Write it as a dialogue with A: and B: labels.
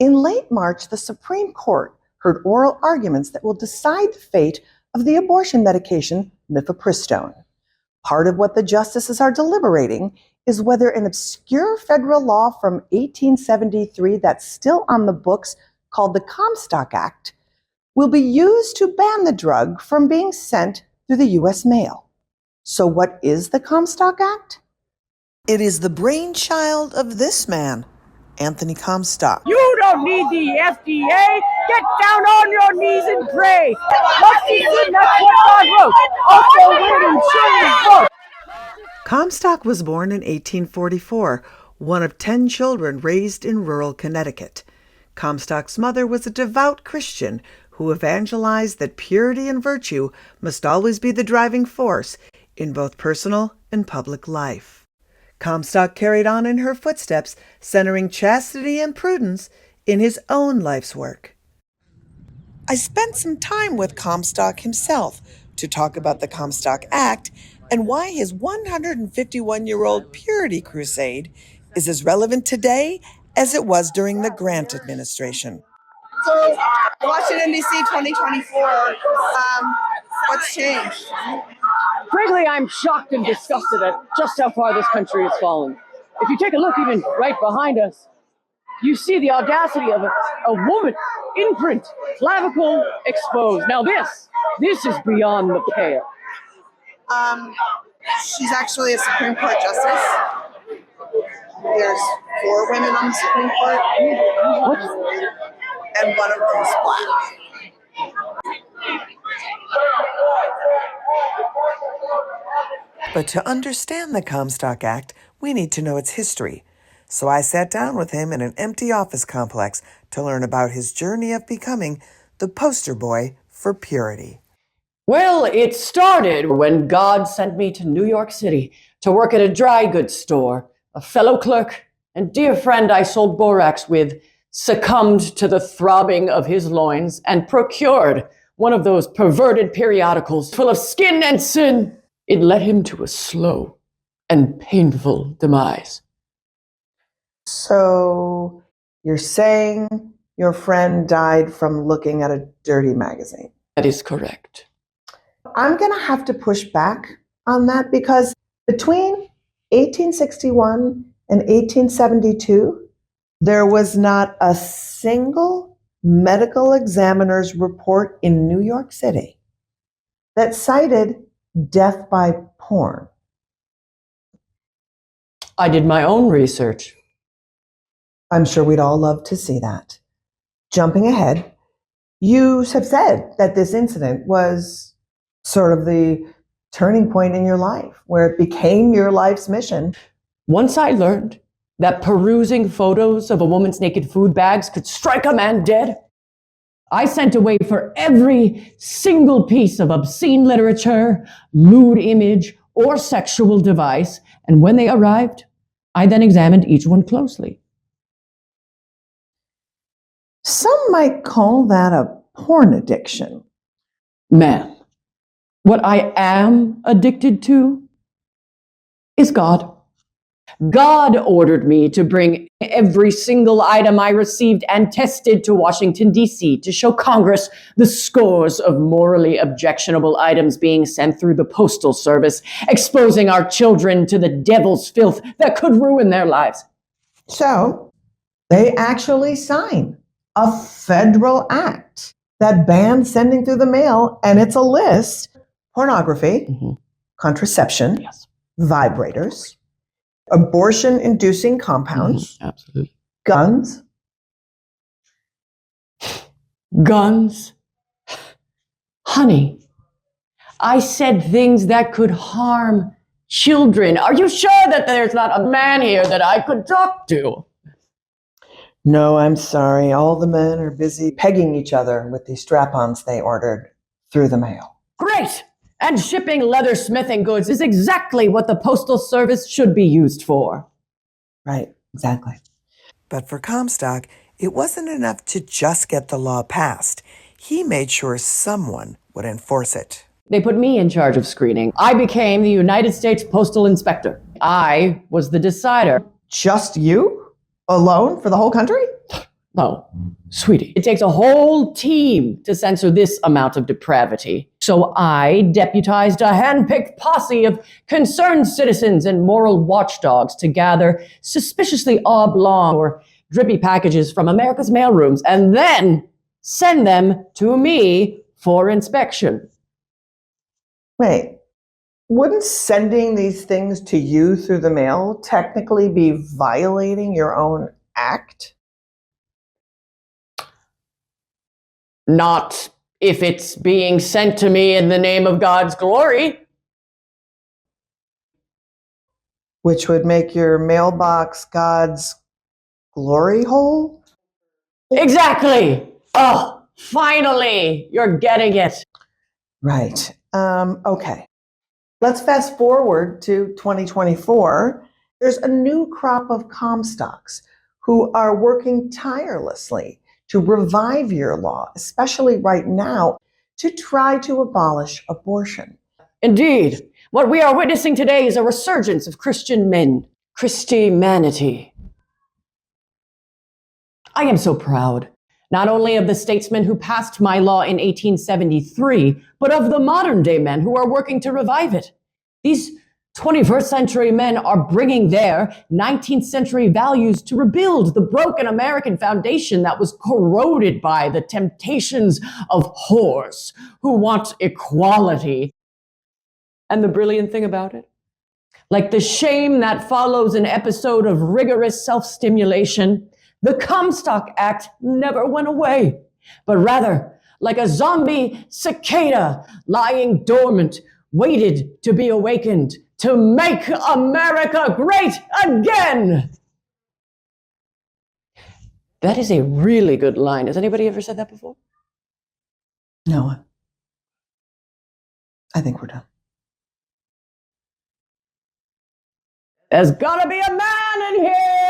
A: In late March, the Supreme Court heard oral arguments that will decide the fate of the abortion medication mifepristone. Part of what the justices are deliberating is whether an obscure federal law from 1873 that's still on the books called the Comstock Act will be used to ban the drug from being sent through the U.S. mail. So what is the Comstock Act? It is the brainchild of this man, Anthony Comstock.
B: You don't need the FDA. Get down on your knees and pray. What's he in? That's what God wrote. Also written children's books.
A: Comstock was born in 1844, one of 10 children raised in rural Connecticut. Comstock's mother was a devout Christian who evangelized that purity and virtue must always be the driving force in both personal and public life. Comstock carried on in her footsteps, centering chastity and prudence in his own life's work. I spent some time with Comstock himself to talk about the Comstock Act and why his 151-year-old purity crusade is as relevant today as it was during the Grant administration.
C: So, Washington, D.C., 2024, what's changed?
B: Frankly, I'm shocked and disgusted at just how far this country has fallen. If you take a look even right behind us, you see the audacity of a woman in print, clavicle exposed. Now this is beyond the pale.
C: She's actually a Supreme Court justice. There's 4 women on the Supreme Court.
B: What?
C: And one of them is black.
A: But to understand the Comstock Act, we need to know its history. So I sat down with him in an empty office complex to learn about his journey of becoming the poster boy for purity.
B: Well, it started when God sent me to New York City to work at a dry goods store. A fellow clerk and dear friend I sold borax with succumbed to the throbbing of his loins and procured one of those perverted periodicals full of skin and sin. It led him to a slow and painful demise.
A: So you're saying your friend died from looking at a dirty magazine?
B: That is correct.
A: I'm going to have to push back on that because between 1861 and 1872, there was not a single medical examiner's report in New York City that cited death by porn.
B: I did my own research.
A: I'm sure we'd all love to see that. Jumping ahead, you have said that this incident was sort of the turning point in your life, where it became your life's mission.
B: Once I learned that perusing photos of a woman's naked food bags could strike a man dead, I sent away for every single piece of obscene literature, lewd image, or sexual device, and when they arrived, I then examined each one closely.
A: Some might call that a porn addiction.
B: Ma'am, what I am addicted to is God. God ordered me to bring every single item I received and tested to Washington, D.C. to show Congress the scores of morally objectionable items being sent through the Postal Service, exposing our children to the devil's filth that could ruin their lives.
A: So they actually sign a federal act that bans sending through the mail, and it's a list: pornography, contraception,
B: Yes.
A: vibrators, abortion-inducing compounds,
B: Absolutely.
A: guns.
B: Guns. Honey, I said things that could harm children. Are you sure that there's not a man here that I could talk to?
A: No, I'm sorry. All the men are busy pegging each other with the strap-ons they ordered through the mail.
B: Great! And shipping leather smithing goods is exactly what the Postal Service should be used for.
A: Right, exactly. But for Comstock, it wasn't enough to just get the law passed. He made sure someone would enforce it.
B: They put me in charge of screening. I became the United States Postal Inspector. I was the decider.
A: Just you? Alone for the whole country?
B: Oh, sweetie, it takes a whole team to censor this amount of depravity. So I deputized a hand-picked posse of concerned citizens and moral watchdogs to gather suspiciously oblong or drippy packages from America's mailrooms and then send them to me for inspection.
A: Wait, wouldn't sending these things to you through the mail technically be violating your own act?
B: Not if it's being sent to me in the name of God's glory.
A: Which would make your mailbox God's glory hole?
B: Exactly. Oh, finally, you're getting it.
A: Right. Okay. Let's fast forward to 2024. There's a new crop of Comstocks who are working tirelessly to revive your law, especially right now, to try to abolish abortion.
B: Indeed, what we are witnessing today is a resurgence of Christian men, Christianity. I am so proud, not only of the statesmen who passed my law in 1873, but of the modern day men who are working to revive it. These 21st century men are bringing their 19th century values to rebuild the broken American foundation that was corroded by the temptations of whores who want equality. And the brilliant thing about it, like the shame that follows an episode of rigorous self-stimulation, the Comstock Act never went away, but rather, like a zombie cicada lying dormant, waited to be awakened to make America great again. That is a really good line. Has anybody ever said that before?
A: No. I think we're done.
B: There's gotta be a man in here.